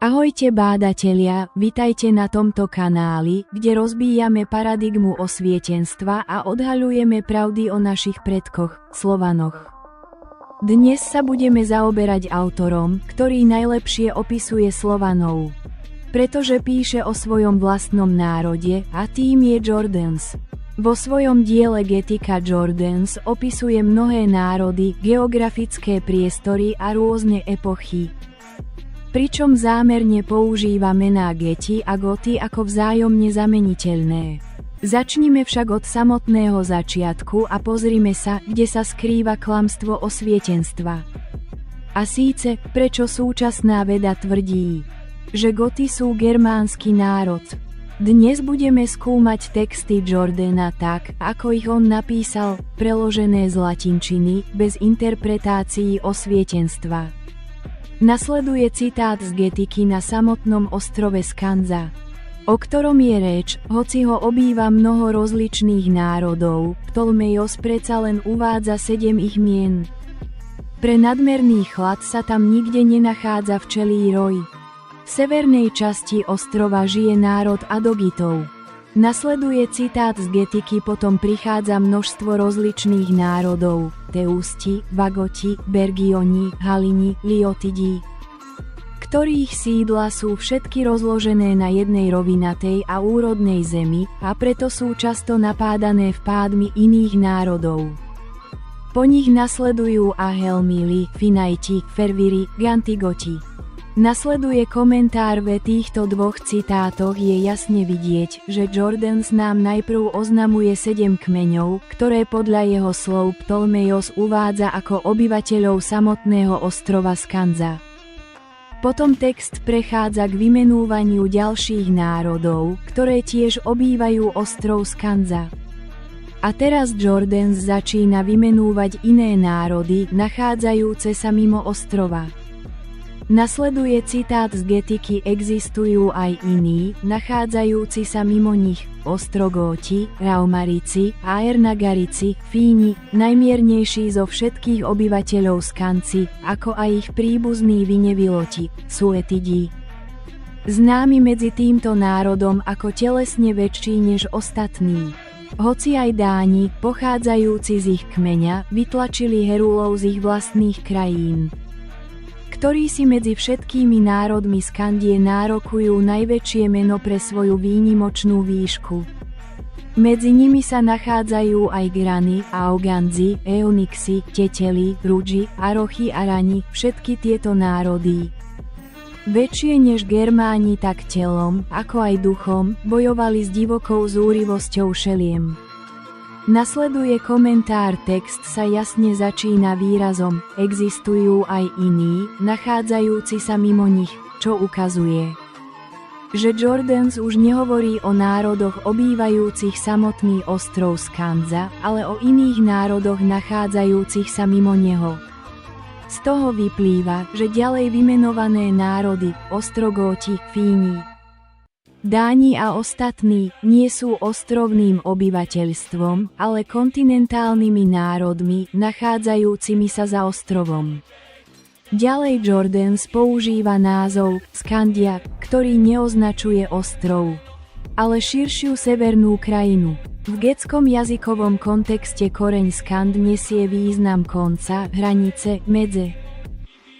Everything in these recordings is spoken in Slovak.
Ahojte bádatelia, vitajte na tomto kanáli, kde rozbíjame paradigmu osvietenstva a odhaľujeme pravdy o našich predkoch, Slovanoch. Dnes sa budeme zaoberať autorom, ktorý najlepšie opisuje Slovanov. Pretože píše o svojom vlastnom národe a tým je Jordaens. Vo svojom diele Getika Jordaens opisuje mnohé národy, geografické priestory a rôzne epochy. Pričom zámerne používa mená Geti a Goty ako vzájomne zameniteľné. Začnime však od samotného začiatku a pozrime sa, kde sa skrýva klamstvo osvietenstva. A síce, prečo súčasná veda tvrdí, že Goty sú germánsky národ. Dnes budeme skúmať texty Jordaena tak, ako ich on napísal, preložené z latinčiny, bez interpretácií osvietenstva. Nasleduje citát z Getiky na samotnom ostrove Skanza, o ktorom je reč, hoci ho obýva mnoho rozličných národov, Ptolmejos predsa len uvádza 7 ich mien. Pre nadmerný chlad sa tam nikde nenachádza včelí roj. V severnej časti ostrova žije národ Adogitov. Nasleduje citát z Getiky, potom prichádza množstvo rozličných národov, Teusti, Vagoti, Bergioni, Halini, Liotidi, ktorých sídla sú všetky rozložené na jednej rovinatej a úrodnej zemi a preto sú často napádané vpádmi iných národov. Po nich nasledujú Ahelmili, Finajti, Ferviri, Gantigoti. Nasleduje komentár v týchto dvoch citátoch. Je jasne vidieť, že Jordaens nám najprv oznamuje 7 kmeňov, ktoré podľa jeho slov Ptolmejos uvádza ako obyvateľov samotného ostrova Skanza. Potom text prechádza k vymenúvaniu ďalších národov, ktoré tiež obývajú ostrov Skanza. A teraz Jordaens začína vymenúvať iné národy, nachádzajúce sa mimo ostrova. Nasleduje citát z Getiky: existujú aj iní, nachádzajúci sa mimo nich, Ostrogóti, Raumarici, Aernagarici, Fíni, najmiernejší zo všetkých obyvateľov Skanci, ako aj ich príbuzní Vineviloti, Suetidi. Známi medzi týmto národom ako telesne väčší než ostatní. Hoci aj Dáni, pochádzajúci z ich kmeňa, vytlačili Herulov z ich vlastných krajín, ktorí si medzi všetkými národmi Skandie nárokujú najväčšie meno pre svoju výnimočnú výšku. Medzi nimi sa nachádzajú aj Grani, Aoganzi, Eonixi, Teteli, Rudži, Arochy a Rani, všetky tieto národy, väčšie než Germáni tak telom, ako aj duchom, bojovali s divokou zúrivosťou šeliem. Nasleduje komentár, text sa jasne začína výrazom existujú aj iní, nachádzajúci sa mimo nich, čo ukazuje, že Jordaens už nehovorí o národoch obývajúcich samotný ostrov Skanza, ale o iných národoch nachádzajúcich sa mimo neho. Z toho vyplýva, že ďalej vymenované národy, Ostrogóti, Fíni, Dáni a ostatní, nie sú ostrovným obyvateľstvom, ale kontinentálnymi národmi, nachádzajúcimi sa za ostrovom. Ďalej Jordaens používa názov Skandia, ktorý neoznačuje ostrov, ale širšiu severnú krajinu. V getskom jazykovom kontexte koreň Skand nesie význam konca, hranice, medze.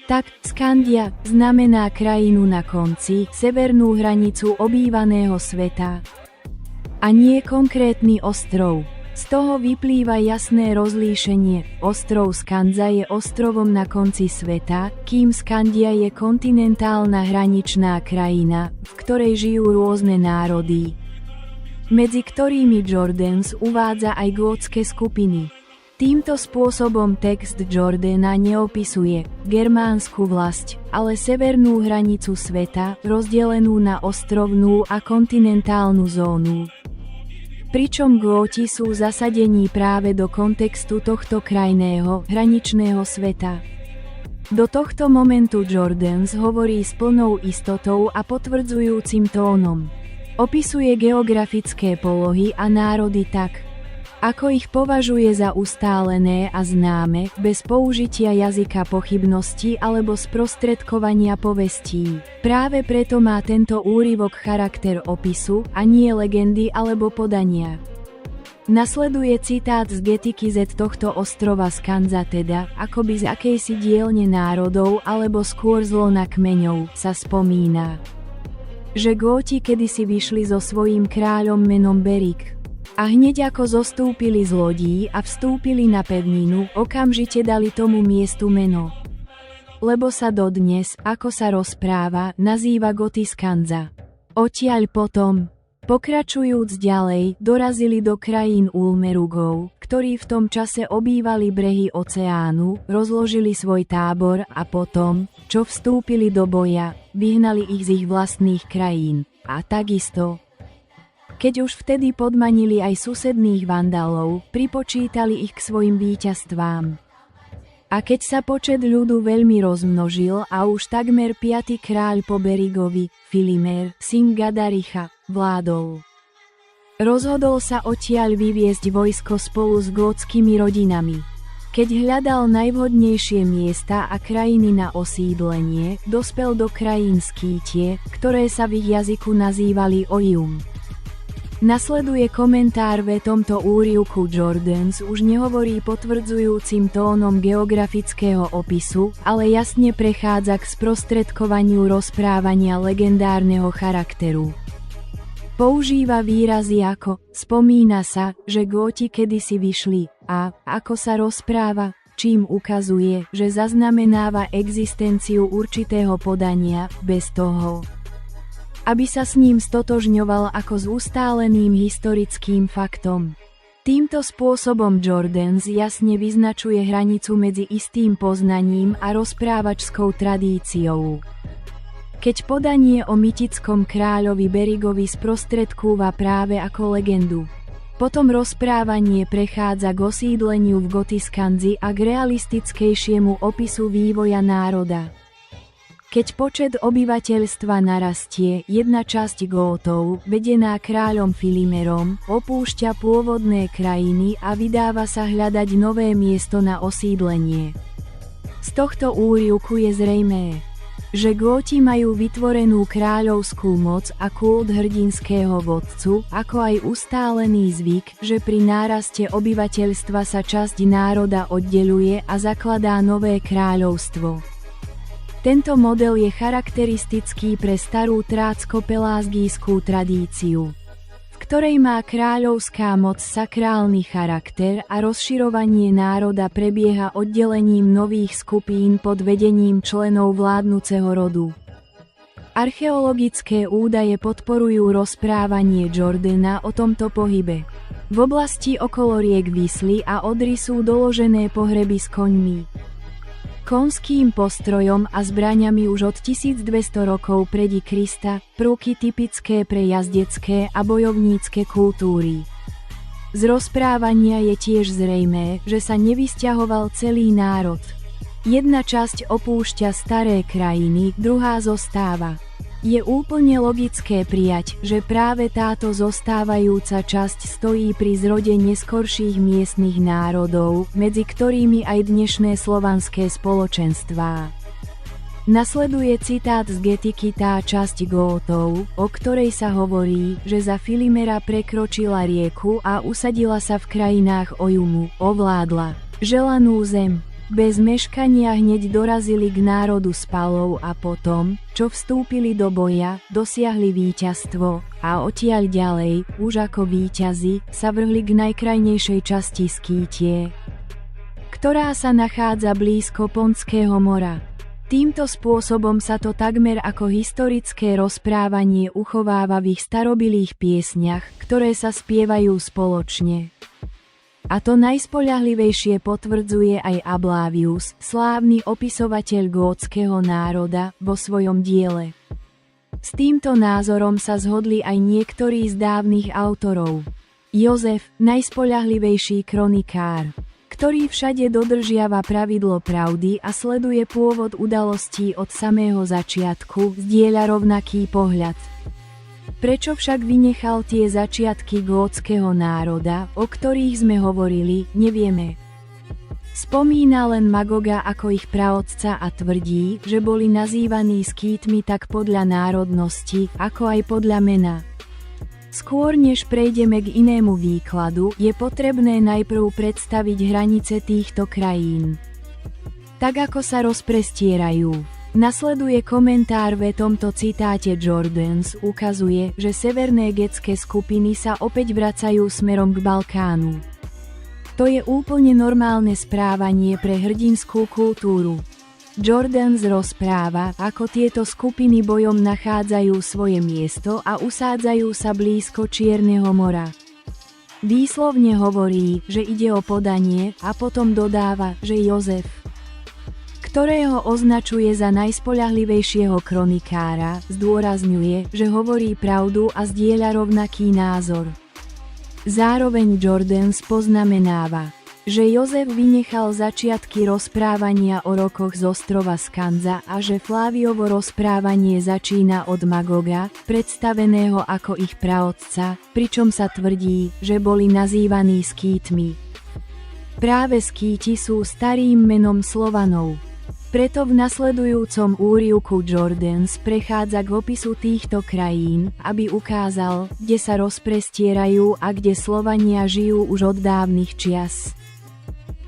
Tak, Skandia znamená krajinu na konci, severnú hranicu obývaného sveta, a nie konkrétny ostrov. Z toho vyplýva jasné rozlíšenie. Ostrov Skanza je ostrovom na konci sveta, kým Skandia je kontinentálna hraničná krajina, v ktorej žijú rôzne národy, medzi ktorými Jordaens uvádza aj gótske skupiny. Týmto spôsobom text Jordaena neopisuje germánsku vlasť, ale severnú hranicu sveta, rozdelenú na ostrovnú a kontinentálnu zónu. Pričom Góti sú zasadení práve do kontextu tohto krajného, hraničného sveta. Do tohto momentu Jordaens hovorí s plnou istotou a potvrdzujúcim tónom. Opisuje geografické polohy a národy tak, Ako ich považuje za ustálené a známe, bez použitia jazyka pochybnosti alebo sprostredkovania povestí. Práve preto má tento úryvok charakter opisu, a nie legendy alebo podania. Nasleduje citát z Getiky Z tohto ostrova Skanza, teda, akoby z akejsi dielne národov alebo skôr z lona kmeňov, sa spomína, že Góti kedysi vyšli so svojím kráľom menom Berik. A hneď ako zostúpili z lodí a vstúpili na pevninu, okamžite dali tomu miestu meno. Lebo sa dodnes, ako sa rozpráva, nazýva Goty Skanza. Odtiaľ potom, pokračujúc ďalej, dorazili do krajín Ulmerugov, ktorí v tom čase obývali brehy oceánu, rozložili svoj tábor a potom, čo vstúpili do boja, vyhnali ich z ich vlastných krajín. A takisto, keď už vtedy podmanili aj susedných Vandalov, pripočítali ich k svojim víťazstvám. A keď sa počet ľudu veľmi rozmnožil a už takmer 5. kráľ po Berigovi, Filimer, syn Gadaricha, vládol. Rozhodol sa odtiaľ vyviesť vojsko spolu s gótskými rodinami. Keď hľadal najvhodnejšie miesta a krajiny na osídlenie, dospel do krajín Skýtie, ktoré sa v ich jazyku nazývali Ojum. Nasleduje komentár v tomto úryvku. Jordanes už nehovorí potvrdzujúcim tónom geografického opisu, ale jasne prechádza k sprostredkovaniu rozprávania legendárneho charakteru. Používa výrazy ako spomína sa, že Góti kedysi vyšli a ako sa rozpráva, čím ukazuje, že zaznamenáva existenciu určitého podania, bez toho, aby sa s ním stotožňoval ako s ustáleným historickým faktom. Týmto spôsobom Jordanes jasne vyznačuje hranicu medzi istým poznaním a rozprávačskou tradíciou. Keď podanie o mytickom kráľovi Berigovi sprostredkúva práve ako legendu, potom rozprávanie prechádza k osídleniu v Goty Skanzi a k realistickejšiemu opisu vývoja národa. Keď počet obyvateľstva narastie, jedna časť Gótov, vedená kráľom Filimerom, opúšťa pôvodné krajiny a vydáva sa hľadať nové miesto na osídlenie. Z tohto úryvku je zrejmé, že Góti majú vytvorenú kráľovskú moc a kult hrdinského vodcu, ako aj ustálený zvyk, že pri náraste obyvateľstva sa časť národa oddeľuje a zakladá nové kráľovstvo. Tento model je charakteristický pre starú trácko-pelágijskú tradíciu, v ktorej má kráľovská moc sakrálny charakter a rozširovanie národa prebieha oddelením nových skupín pod vedením členov vládnuceho rodu. Archeologické údaje podporujú rozprávanie Jordana o tomto pohybe. V oblasti okolo riek Visly a Odry sú doložené pohreby s koňmi, konským postrojom a zbraňami už od 1200 rokov predi Krista, prvky typické pre jazdecké a bojovnícke kultúry. Z rozprávania je tiež zrejmé, že sa nevysťahoval celý národ. Jedna časť opúšťa staré krajiny, druhá zostáva. Je úplne logické prijať, že práve táto zostávajúca časť stojí pri zrode neskorších miestnych národov, medzi ktorými aj dnešné slovanské spoločenstvá. Nasleduje citát z Getiky. Tá časť Gótov, o ktorej sa hovorí, že za Filimera prekročila rieku a usadila sa v krajinách Ojumu, ovládla želanú zem. Bez meškania hneď dorazili k národu Spalov a potom, čo vstúpili do boja, dosiahli víťazstvo a odtiaľ ďalej, už ako víťazi, sa vrhli k najkrajnejšej časti Skýtie, ktorá sa nachádza blízko Pontského mora. Týmto spôsobom sa to takmer ako historické rozprávanie uchováva v ich starobilých piesňach, ktoré sa spievajú spoločne. A to najspoľahlivejšie potvrdzuje aj Ablavius, slávny opisovateľ gótskeho národa, vo svojom diele. S týmto názorom sa zhodli aj niektorí z dávnych autorov. Jozef, najspoľahlivejší kronikár, ktorý všade dodržiava pravidlo pravdy a sleduje pôvod udalostí od samého začiatku, zdieľa rovnaký pohľad. Prečo však vynechal tie začiatky gótskeho národa, o ktorých sme hovorili, nevieme. Spomína len Magoga ako ich praotca a tvrdí, že boli nazývaní Skýtmi tak podľa národnosti, ako aj podľa mena. Skôr než prejdeme k inému výkladu, je potrebné najprv predstaviť hranice týchto krajín. Tak ako sa rozprestierajú. Nasleduje komentár v tomto citáte. Jordans ukazuje, že severné gétske skupiny sa opäť vracajú smerom k Balkánu. To je úplne normálne správanie pre hrdinskú kultúru. Jordans rozpráva, ako tieto skupiny bojom nachádzajú svoje miesto a usádzajú sa blízko Čierneho mora. Výslovne hovorí, že ide o podanie a potom dodáva, že Jozef, ktorého označuje za najspoľahlivejšieho kronikára, zdôrazňuje, že hovorí pravdu a zdieľa rovnaký názor. Zároveň Jordans poznamenáva, že Jozef vynechal začiatky rozprávania o rokoch z ostrova Skanza a že Fláviovo rozprávanie začína od Magoga, predstaveného ako ich praotca, pričom sa tvrdí, že boli nazývaní Skýtmi. Práve Skýti sú starým menom Slovanov. Preto v nasledujúcom úryvku Jordans prechádza k opisu týchto krajín, aby ukázal, kde sa rozprestierajú a kde Slovania žijú už od dávnych čias.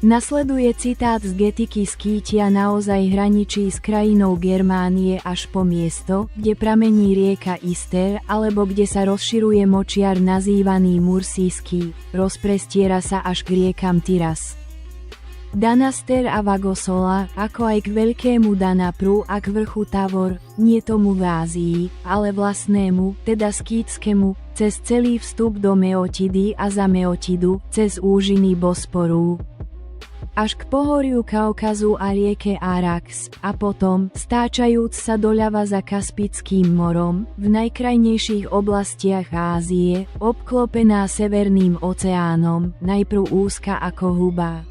Nasleduje citát z Getiky. Skýtia naozaj hraničí s krajinou Germánie až po miesto, kde pramení rieka Ister, alebo kde sa rozširuje močiar nazývaný Mursísky, rozprestiera sa až k riekam Tiras, Danaster a Vagosola, ako aj k veľkému Danapru a k vrchu Tavor, nie tomu v Ázii, ale vlastnému, teda skýtskému, cez celý vstup do Meotidy a za Meotidu, cez úžiny Bosporu, až k pohoriu Kaukazu a rieke Arax, a potom, stáčajúc sa doľava za Kaspickým morom, v najkrajnejších oblastiach Ázie, obklopená Severným oceánom, najprv úzka ako huba,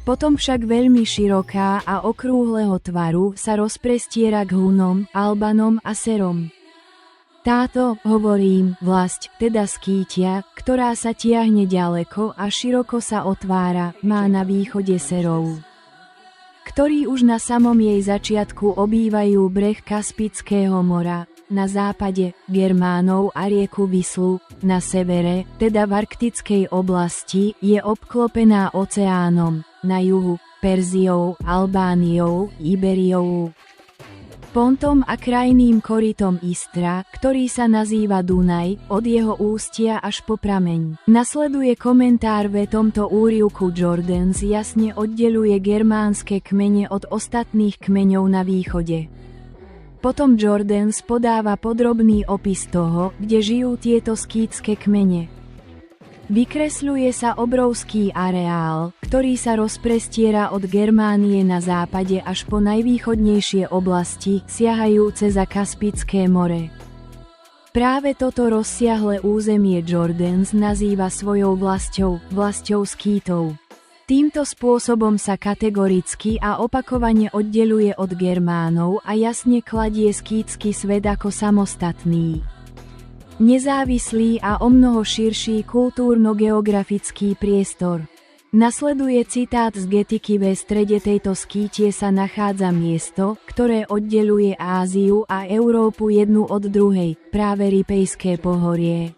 potom však veľmi široká a okrúhleho tvaru sa rozprestiera k Hunom, Albanom a Serom. Táto, hovorím, vlasť, teda Skýtia, ktorá sa tiahne ďaleko a široko sa otvára, má na východe Serov, ktorí už na samom jej začiatku obývajú breh Kaspického mora, na západe Germánov a rieku Vislu, na severe, teda v arktickej oblasti, je obklopená oceánom, na juhu Perziou, Albániou, Iberiou, Pontom a krajným korytom Istra, ktorý sa nazýva Dunaj, od jeho ústia až po prameň. Nasleduje komentár v tomto úryvku. Jordans jasne oddeľuje germánske kmene od ostatných kmeňov na východe. Potom Jordans podáva podrobný opis toho, kde žijú tieto skýtske kmene. Vykresľuje sa obrovský areál, ktorý sa rozprestiera od Germánie na západe až po najvýchodnejšie oblasti, siahajúce za Kaspické more. Práve toto rozsiahle územie Jordans nazýva svojou vlastou Skýtov. Týmto spôsobom sa kategoricky a opakovane oddeľuje od Germánov a jasne kladie skýtsky svet ako samostatný, nezávislý a omnoho širší kultúrno-geografický priestor. Nasleduje citát z Getiky. V strede tejto Skýtie sa nachádza miesto, ktoré oddeľuje Áziu a Európu jednu od druhej, práve Ripejské pohorie,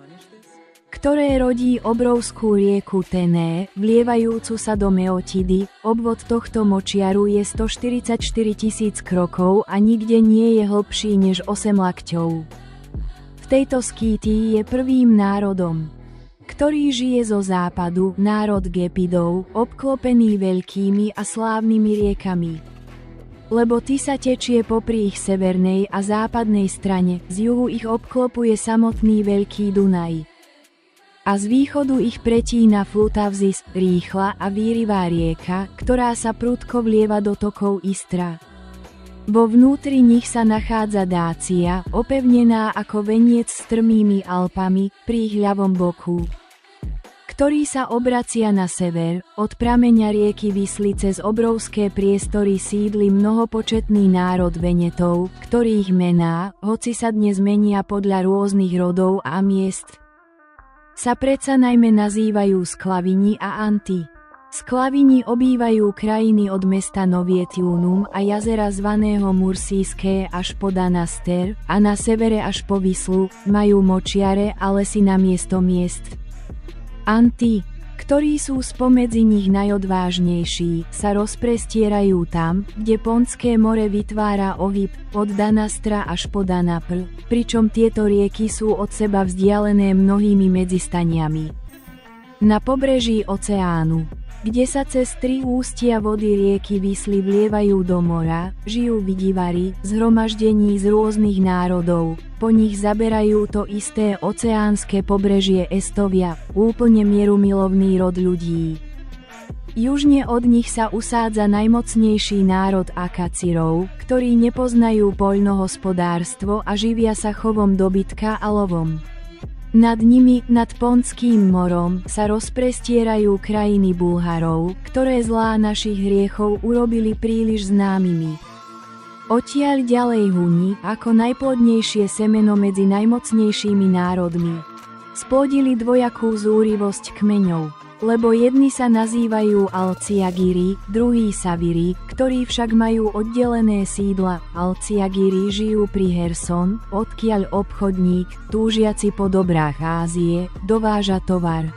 ktoré rodí obrovskú rieku Tené, vlievajúcu sa do Meotidy. Obvod tohto močiaru je 144 000 krokov a nikde nie je hlbší než 8 lakťov. V tejto Skýtii je prvým národom, ktorý žije zo západu, národ Gepidov, obklopený veľkými a slávnymi riekami. Lebo Tisa tečie popri ich severnej a západnej strane, z juhu ich obklopuje samotný Veľký Dunaj. A z východu ich pretína Flutavzis, rýchla a výrivá rieka, ktorá sa prudko vlieva do tokov Istra. Vo vnútri nich sa nachádza Dácia, opevnená ako veniec s strmými Alpami, pri ich ľavom boku, ktorý sa obracia na sever, od prameňa rieky Visly cez obrovské priestory sídli mnohopočetný národ Venetov, ktorých mená, hoci sa dnes menia podľa rôznych rodov a miest, sa predsa najmä nazývajú Sklavini a Anti. Sklavini obývajú krajiny od mesta Novietiunum a jazera zvaného Mursíské až po Danaster a na severe až po Vislu, majú močiare a lesy namiesto miest. Anti, ktorí sú spomedzi nich najodvážnejší, sa rozprestierajú tam, kde Ponské more vytvára ohyb, od Danastra až po Danapr, pričom tieto rieky sú od seba vzdialené mnohými medzistaniami. Na pobreží oceánu, kde sa cez 3 ústia vody rieky Visly vlievajú do mora, žijú vidivari, zhromaždení z rôznych národov, po nich zaberajú to isté oceánske pobrežie Estovia, úplne mierumilovný rod ľudí. Južne od nich sa usádza najmocnejší národ Akacirov, ktorí nepoznajú poľnohospodárstvo a živia sa chovom dobytka a lovom. Nad nimi, nad Ponským morom, sa rozprestierajú krajiny Bulharov, ktoré zlá našich hriechov urobili príliš známymi. Odtiaľ ďalej Huni, ako najplodnejšie semeno medzi najmocnejšími národmi, splodili dvojakú zúrivosť kmeňov, lebo jedni sa nazývajú Alciagiri, druhí Saviri, ktorí však majú oddelené sídla. Alciagiri žijú pri Herson, odkiaľ obchodník, túžiaci po dobrách Ázie, dováža tovar.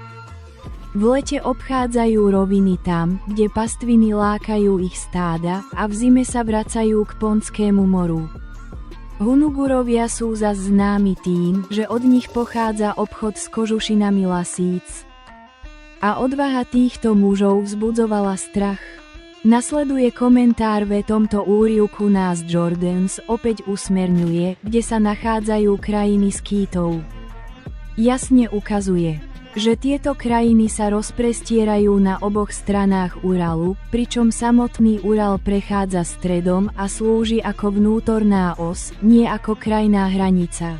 V lete obchádzajú roviny tam, kde pastviny lákajú ich stáda, a v zime sa vracajú k Ponskému moru. Hunugurovia sú zas známi tým, že od nich pochádza obchod s kožušinami lasíc. A odvaha týchto mužov vzbudzovala strach. Nasleduje komentár ve tomto úryvku nás Jordans opäť usmerňuje, kde sa nachádzajú krajiny Skýtov. Jasne ukazuje, že tieto krajiny sa rozprestierajú na oboch stranách Uralu, pričom samotný Ural prechádza stredom a slúži ako vnútorná os, nie ako krajná hranica.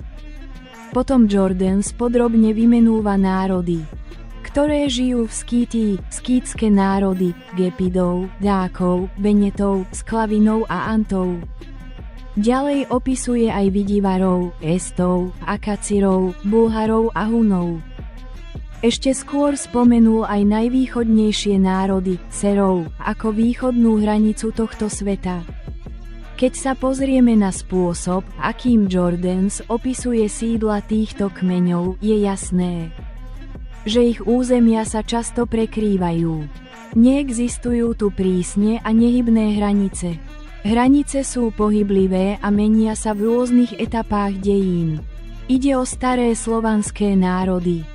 Potom Jordans podrobne vymenúva národy, ktoré žijú v Skýtii, skýtske národy, Gepidov, Dákov, Benetov, Sklavinov a Antov. Ďalej opisuje aj Vidivarov, Estov, Akacirov, Bulharov a Hunov. Ešte skôr spomenul aj najvýchodnejšie národy, Serov, ako východnú hranicu tohto sveta. Keď sa pozrieme na spôsob, akým Jordans opisuje sídla týchto kmeňov, je jasné, že ich územia sa často prekrývajú. Neexistujú tu prísne a nehybné hranice. Hranice sú pohyblivé a menia sa v rôznych etapách dejín. Ide o staré slovanské národy,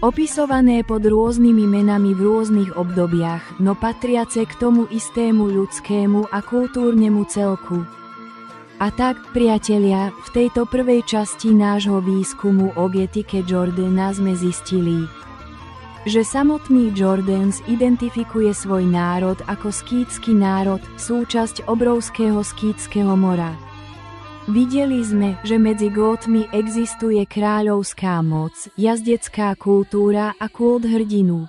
opisované pod rôznymi menami v rôznych obdobiach, no patriace k tomu istému ľudskému a kultúrnemu celku. A tak, priatelia, v tejto prvej časti nášho výskumu o getike Jordana sme zistili, že samotný Jordans identifikuje svoj národ ako skýtsky národ, súčasť obrovského Skýtskeho mora. Videli sme, že medzi Gótmi existuje kráľovská moc, jazdecká kultúra a kult hrdinu.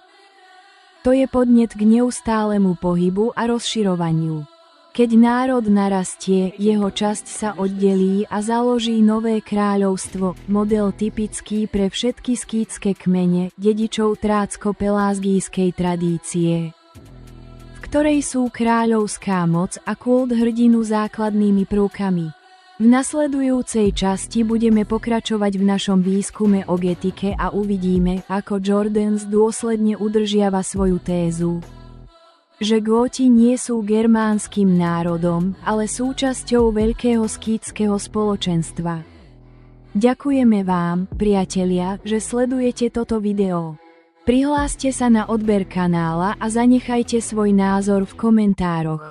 To je podnet k neustálemu pohybu a rozširovaniu. Keď národ narastie, jeho časť sa oddelí a založí nové kráľovstvo, model typický pre všetky skýtske kmene, dedičov trácko-pelágijskej tradície, v ktorej sú kráľovská moc a kult hrdinu základnými prvkami. V nasledujúcej časti budeme pokračovať v našom výskume o getike a uvidíme, ako Jordans dôsledne udržiava svoju tézu, že Góti nie sú germánskym národom, ale súčasťou veľkého skýtskeho spoločenstva. Ďakujeme vám, priatelia, že sledujete toto video. Prihláste sa na odber kanála a zanechajte svoj názor v komentároch.